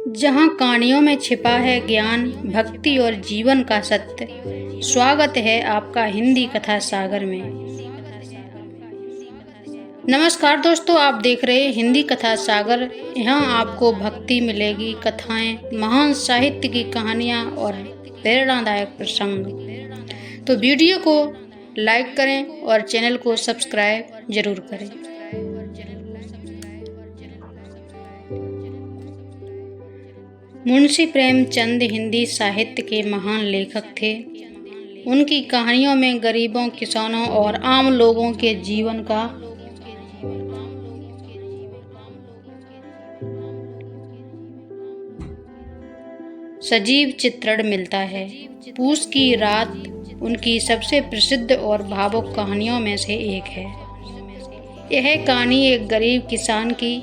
जहाँ कहानियों में छिपा है ज्ञान, भक्ति और जीवन का सत्य। स्वागत है आपका हिंदी कथा सागर में। नमस्कार दोस्तों, आप देख रहे हैं हिंदी कथा सागर। यहाँ आपको भक्ति मिलेगी, कथाएं, महान साहित्य की कहानियाँ और प्रेरणादायक प्रसंग। तो वीडियो को लाइक करें और चैनल को सब्सक्राइब जरूर करें। मुंशी प्रेमचंद हिंदी साहित्य के महान लेखक थे। उनकी कहानियों में गरीबों, किसानों और आम लोगों के जीवन का सजीव चित्रण मिलता है। पूस की रात उनकी सबसे प्रसिद्ध और भावुक कहानियों में से एक है। यह कहानी एक गरीब किसान की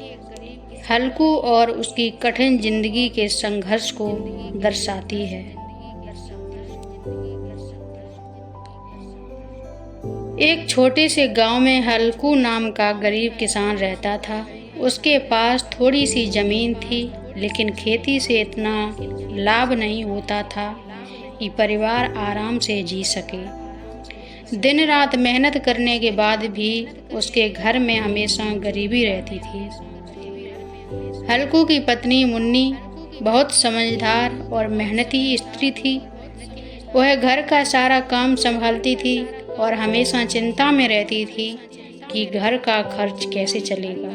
हल्कू और उसकी कठिन जिंदगी के संघर्ष को दर्शाती है। एक छोटे से गांव में हल्कू नाम का गरीब किसान रहता था। उसके पास थोड़ी सी जमीन थी, लेकिन खेती से इतना लाभ नहीं होता था कि परिवार आराम से जी सके। दिन रात मेहनत करने के बाद भी उसके घर में हमेशा गरीबी रहती थी। हल्कू की पत्नी मुन्नी बहुत समझदार और मेहनती स्त्री थी। वह घर का सारा काम संभालती थी और हमेशा चिंता में रहती थी कि घर का खर्च कैसे चलेगा।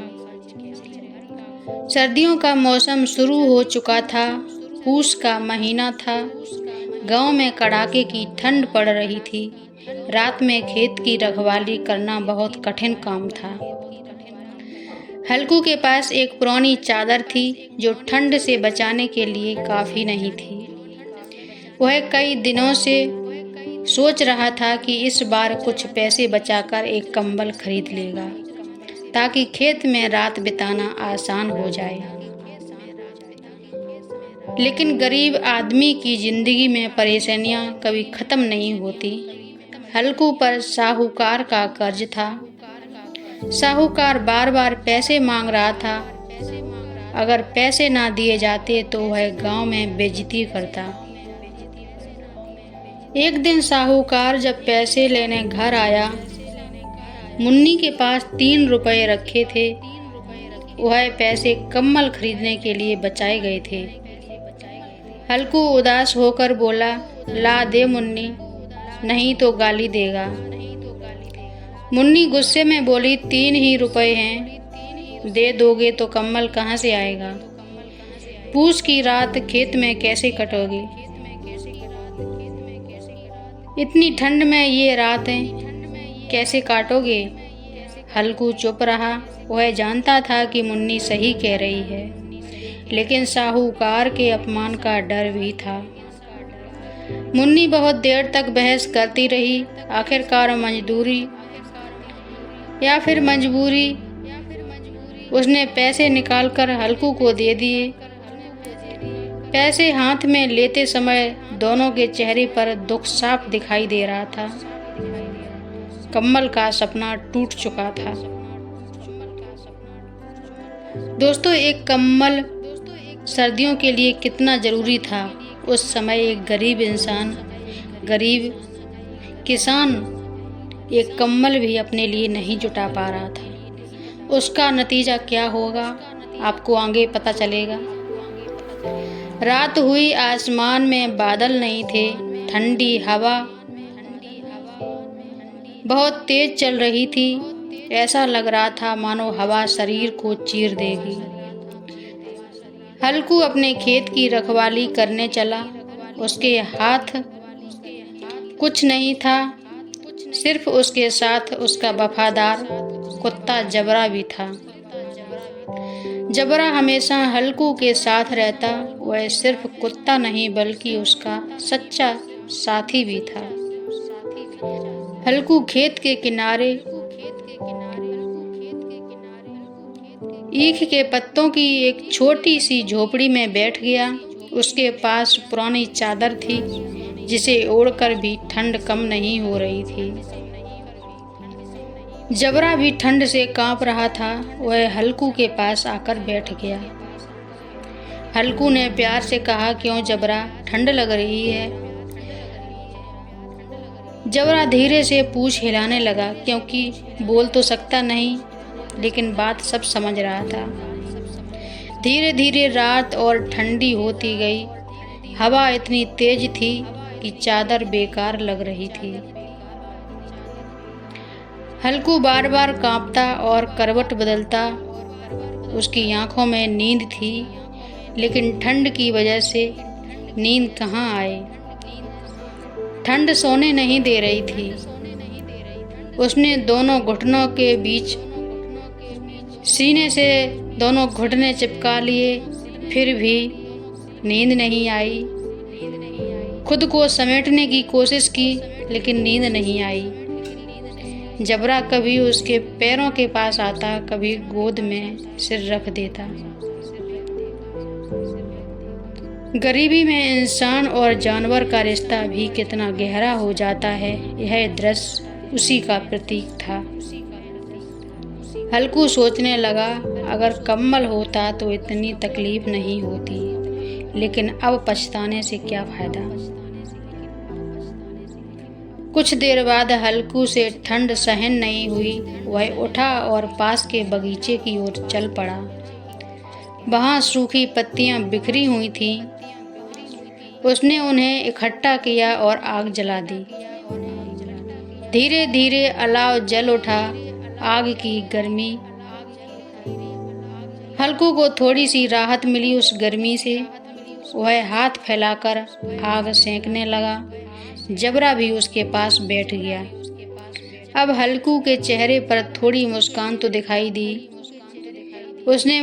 सर्दियों का मौसम शुरू हो चुका था। पूस का महीना था। गांव में कड़ाके की ठंड पड़ रही थी। रात में खेत की रखवाली करना बहुत कठिन काम था। हल्कू के पास एक पुरानी चादर थी जो ठंड से बचाने के लिए काफ़ी नहीं थी। वह कई दिनों से सोच रहा था कि इस बार कुछ पैसे बचाकर एक कंबल खरीद लेगा, ताकि खेत में रात बिताना आसान हो जाए। लेकिन गरीब आदमी की जिंदगी में परेशानियां कभी खत्म नहीं होती। हल्कू पर साहूकार का कर्ज था। साहूकार बार बार पैसे मांग रहा था। अगर पैसे ना दिए जाते तो वह गांव में बेइज्जती करता। एक दिन साहूकार जब पैसे लेने घर आया, मुन्नी के पास 3 रुपए रखे थे। वह पैसे कम्बल खरीदने के लिए बचाए गए थे। हल्कू उदास होकर बोला, ला दे मुन्नी, नहीं तो गाली देगा। मुन्नी गुस्से में बोली, 3 ही रुपए हैं, दे दोगे तो कम्बल कहाँ से आएगा? पूस की रात खेत में कैसे कटोगी? इतनी ठंड में ये रातें कैसे काटोगे? हल्कू चुप रहा। वह जानता था कि मुन्नी सही कह रही है, लेकिन साहूकार के अपमान का डर भी था। मुन्नी बहुत देर तक बहस करती रही। आखिरकार मजबूरी उसने पैसे निकालकर हल्कू को दे दिए। पैसे हाथ में लेते समय दोनों के चेहरे पर दुख साफ दिखाई दे रहा था। कम्बल का सपना टूट चुका था। दोस्तों, एक कम्बल सर्दियों के लिए कितना जरूरी था। उस समय एक गरीब किसान एक कम्बल भी अपने लिए नहीं जुटा पा रहा था। उसका नतीजा क्या होगा, आपको आगे पता चलेगा। रात हुई, आसमान में बादल नहीं थे। ठंडी हवा बहुत तेज चल रही थी। ऐसा लग रहा था मानो हवा शरीर को चीर देगी। हल्कू अपने खेत की रखवाली करने चला। उसके हाथ कुछ नहीं था, सिर्फ उसके साथ उसका वफादार कुत्ता जबरा भी था। जबरा हमेशा हल्कू के साथ रहता। वह सिर्फ कुत्ता नहीं बल्कि उसका सच्चा साथी भी था। हल्कू खेत के किनारे ईख के पत्तों की एक छोटी सी झोपड़ी में बैठ गया। उसके पास पुरानी चादर थी, जिसे ओढ़कर भी ठंड कम नहीं हो रही थी। जबरा भी ठंड से कांप रहा था। वह हल्कू के पास आकर बैठ गया। हल्कू ने प्यार से कहा, क्यों जबरा, ठंड लग रही है? जबरा धीरे से पूंछ हिलाने लगा, क्योंकि बोल तो सकता नहीं, लेकिन बात सब समझ रहा था। धीरे धीरे रात और ठंडी होती गई। हवा इतनी तेज थी कि चादर बेकार लग रही थी। हल्कू बार बार कांपता और करवट बदलता। उसकी आंखों में नींद थी, लेकिन ठंड की वजह से नींद कहाँ आए। ठंड सोने नहीं दे रही थी। उसने दोनों घुटनों के बीच सीने से दोनों घुटने चिपका लिए, फिर भी नींद नहीं आई। खुद को समेटने की कोशिश की, लेकिन नींद नहीं आई। जबरा कभी उसके पैरों के पास आता, कभी गोद में सिर रख देता। गरीबी में इंसान और जानवर का रिश्ता भी कितना गहरा हो जाता है, यह दृश्य उसी का प्रतीक था। हल्कू सोचने लगा, अगर कम्बल होता तो इतनी तकलीफ नहीं होती, लेकिन अब पछताने से क्या फायदा। कुछ देर बाद हल्कू से ठंड सहन नहीं हुई। वह उठा और पास के बगीचे की ओर चल पड़ा। वहाँ सूखी पत्तियां बिखरी हुई थीं। उसने उन्हें इकट्ठा किया और आग जला दी। धीरे धीरे अलाव जल उठा। आग की गर्मी, हल्कू को थोड़ी सी राहत मिली उस गर्मी से। वह हाथ फैलाकर आग सेंकने लगा। जबरा भी उसके पास बैठ गया। अब हल्कू के चेहरे पर थोड़ी मुस्कान तो दिखाई दी। उसने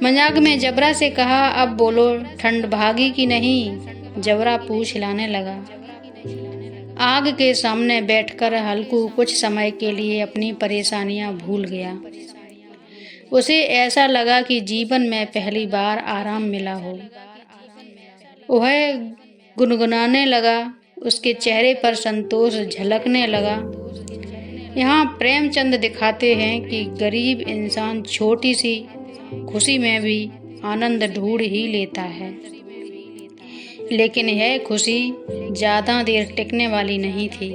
मजाक में जबरा से कहा, अब बोलो, ठंड भागी कि नहीं? जबरा पूंछ हिलाने लगा। आग के सामने बैठकर हल्कू कुछ समय के लिए अपनी परेशानियां भूल गया। उसे ऐसा लगा कि जीवन में पहली बार आराम मिला हो। वह गुनगुनाने लगा। उसके चेहरे पर संतोष झलकने लगा। यहाँ प्रेमचंद दिखाते हैं कि गरीब इंसान छोटी सी खुशी में भी आनंद ढूंढ ही लेता है, लेकिन यह खुशी ज्यादा देर टिकने वाली नहीं थी।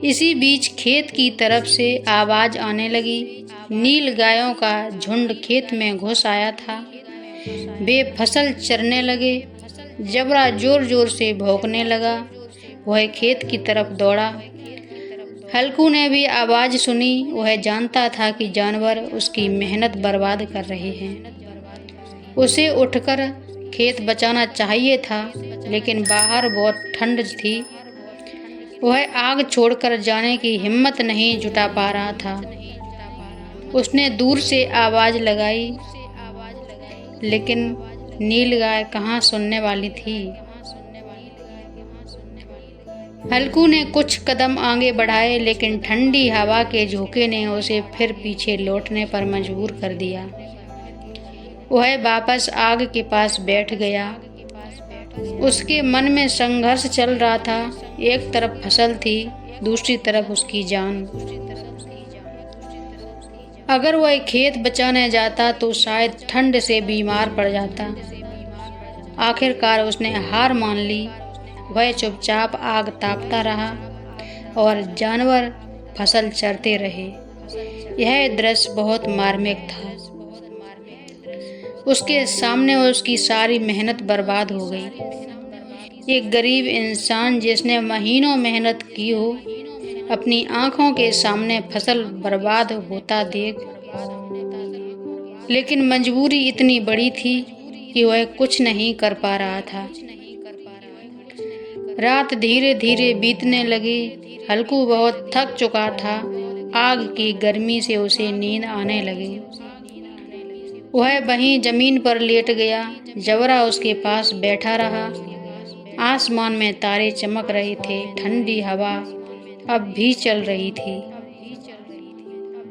इसी बीच खेत की तरफ से आवाज आने लगी। नील गायों का झुंड खेत में घुस आया था। वे फसल चरने लगे। जबरा जोर जोर से भौंकने लगा। वह खेत की तरफ दौड़ा। हल्कू ने भी आवाज सुनी। वह जानता था कि जानवर उसकी मेहनत बर्बाद कर रहे हैं। उसे उठकर खेत बचाना चाहिए था, लेकिन बाहर बहुत ठंड थी। वह आग छोड़कर जाने की हिम्मत नहीं जुटा पा रहा था। उसने दूर से आवाज लगाई, लेकिन नील गाय कहाँ सुनने वाली थी। हल्कू ने कुछ कदम आगे बढ़ाए, लेकिन ठंडी हवा के झोंके ने उसे फिर पीछे लौटने पर मजबूर कर दिया। वह वापस आग के पास बैठ गया। उसके मन में संघर्ष चल रहा था। एक तरफ फसल थी, दूसरी तरफ उसकी जान। अगर वह खेत बचाने जाता तो शायद ठंड से बीमार पड़ जाता। आखिरकार उसने हार मान ली। वह चुपचाप आग तापता रहा और जानवर फसल चरते रहे। यह दृश्य बहुत मार्मिक था। उसके सामने उसकी सारी मेहनत बर्बाद हो गई। एक गरीब इंसान जिसने महीनों मेहनत की हो, अपनी आंखों के सामने फसल बर्बाद होता देख, लेकिन मजबूरी इतनी बड़ी थी कि वह कुछ नहीं कर पा रहा था। रात धीरे धीरे बीतने लगी। हल्कू बहुत थक चुका था। आग की गर्मी से उसे नींद आने लगी। वह वहीं जमीन पर लेट गया। जबरा उसके पास बैठा रहा। आसमान में तारे चमक रहे थे। ठंडी हवा अब भी चल रही थी,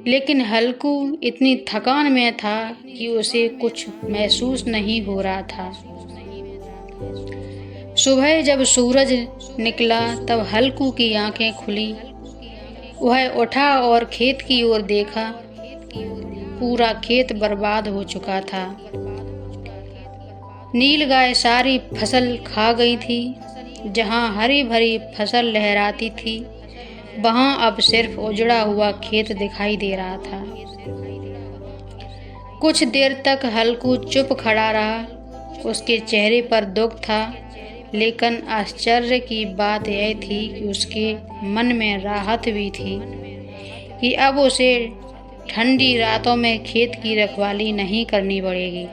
लेकिन हल्कू इतनी थकान में था कि उसे कुछ महसूस नहीं हो रहा था। सुबह जब सूरज निकला तब हल्कू की आंखें खुली। वह उठा और खेत की ओर देखा। पूरा खेत बर्बाद हो चुका था। नीलगाय सारी फसल खा गई थी। जहाँ हरी भरी फसल लहराती थी, वहाँ अब सिर्फ उजड़ा हुआ खेत दिखाई दे रहा था। कुछ देर तक हल्कू चुप खड़ा रहा। उसके चेहरे पर दुख था, लेकिन आश्चर्य की बात यह थी कि उसके मन में राहत भी थी कि अब उसे ठंडी रातों में खेत की रखवाली नहीं करनी पड़ेगी।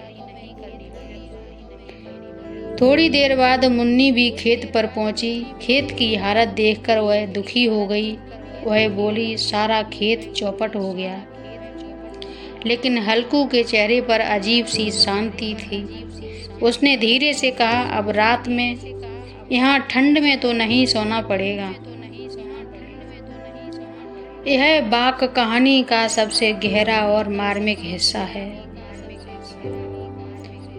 थोड़ी देर बाद मुन्नी भी खेत पर पहुंची। खेत की हालत देखकर वह दुखी हो गई। वह बोली, सारा खेत चौपट हो गया। लेकिन हल्कू के चेहरे पर अजीब सी शांति थी। उसने धीरे से कहा, अब रात में यहाँ ठंड में तो नहीं सोना पड़ेगा। यह बाक कहानी का सबसे गहरा और मार्मिक हिस्सा है।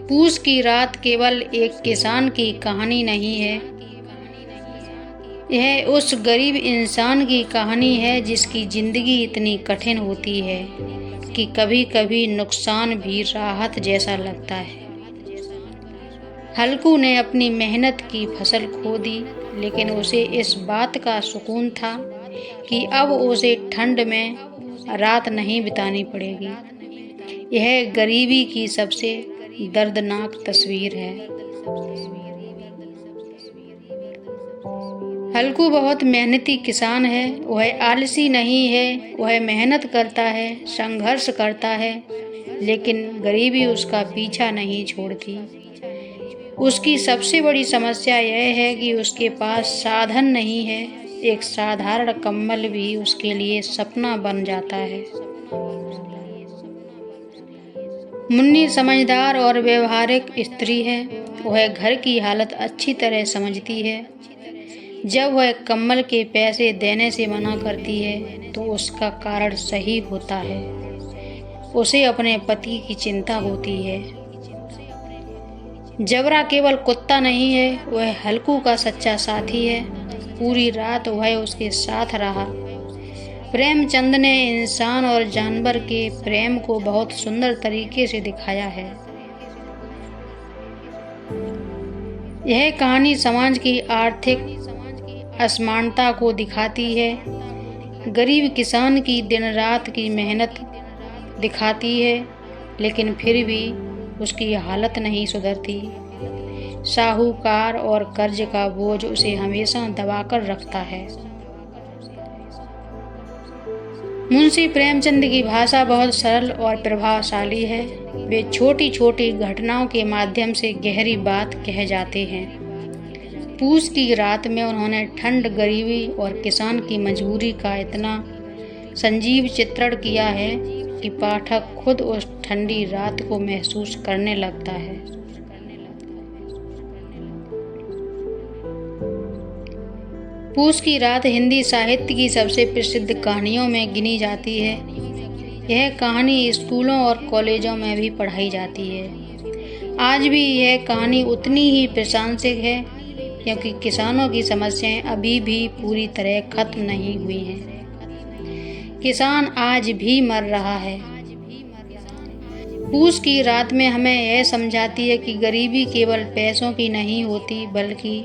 पूस की रात केवल एक किसान की कहानी नहीं है, यह उस गरीब इंसान की कहानी है जिसकी जिंदगी इतनी कठिन होती है कि कभी कभी नुकसान भी राहत जैसा लगता है। हल्कू ने अपनी मेहनत की फसल खो दी, लेकिन उसे इस बात का सुकून था कि अब उसे ठंड में रात नहीं बितानी पड़ेगी। यह गरीबी की सबसे दर्दनाक तस्वीर है। हल्कू बहुत मेहनती किसान है। वह आलसी नहीं है, वह मेहनत करता है, संघर्ष करता है, लेकिन गरीबी उसका पीछा नहीं छोड़ती। उसकी सबसे बड़ी समस्या यह है कि उसके पास साधन नहीं है। एक साधारण कंबल भी उसके लिए सपना बन जाता है। मुन्नी समझदार और व्यवहारिक स्त्री है। वह घर की हालत अच्छी तरह समझती है। जब वह कंबल के पैसे देने से मना करती है तो उसका कारण सही होता है। उसे अपने पति की चिंता होती है। जबरा केवल कुत्ता नहीं है, वह हल्कू का सच्चा साथी है। पूरी रात वह उसके साथ रहा। प्रेमचंद ने इंसान और जानवर के प्रेम को बहुत सुंदर तरीके से दिखाया है। यह कहानी समाज की आर्थिक असमानता को दिखाती है। गरीब किसान की दिन रात की मेहनत दिखाती है, लेकिन फिर भी उसकी हालत नहीं सुधरती। साहूकार और कर्ज का बोझ उसे हमेशा दबाकर रखता है। मुंशी प्रेमचंद की भाषा बहुत सरल और प्रभावशाली है। वे छोटी छोटी घटनाओं के माध्यम से गहरी बात कह जाते हैं। पूस की रात में उन्होंने ठंड, गरीबी और किसान की मजबूरी का इतना संजीव चित्रण किया है कि पाठक खुद उस ठंडी रात को महसूस करने लगता है। पूस की रात हिंदी साहित्य की सबसे प्रसिद्ध कहानियों में गिनी जाती है। यह कहानी स्कूलों और कॉलेजों में भी पढ़ाई जाती है। आज भी यह कहानी उतनी ही प्रासंगिक है, क्योंकि किसानों की समस्याएं अभी भी पूरी तरह खत्म नहीं हुई हैं। किसान आज भी मर रहा है। पूस की रात में हमें यह समझाती है कि गरीबी केवल पैसों की नहीं होती, बल्कि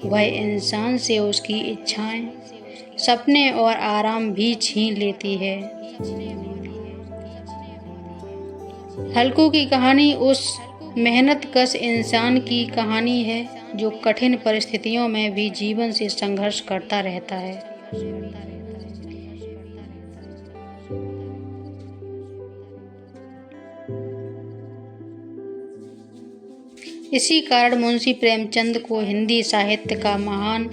वह इंसान से उसकी इच्छाएं, सपने और आराम भी छीन लेती है। हल्कू की कहानी उस मेहनतकश इंसान की कहानी है जो कठिन परिस्थितियों में भी जीवन से संघर्ष करता रहता है। इसी कारण मुंशी प्रेमचंद को हिंदी साहित्य का महान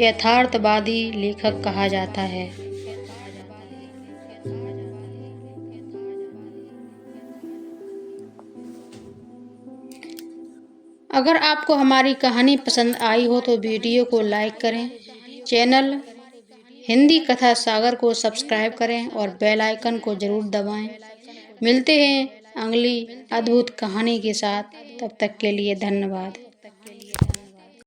यथार्थवादी लेखक कहा जाता है। अगर आपको हमारी कहानी पसंद आई हो तो वीडियो को लाइक करें, चैनल हिंदी कथा सागर को सब्सक्राइब करें और बेल आइकन को जरूर दबाएं। मिलते हैं अगली अद्भुत कहानी के साथ। तब तक के लिए धन्यवाद।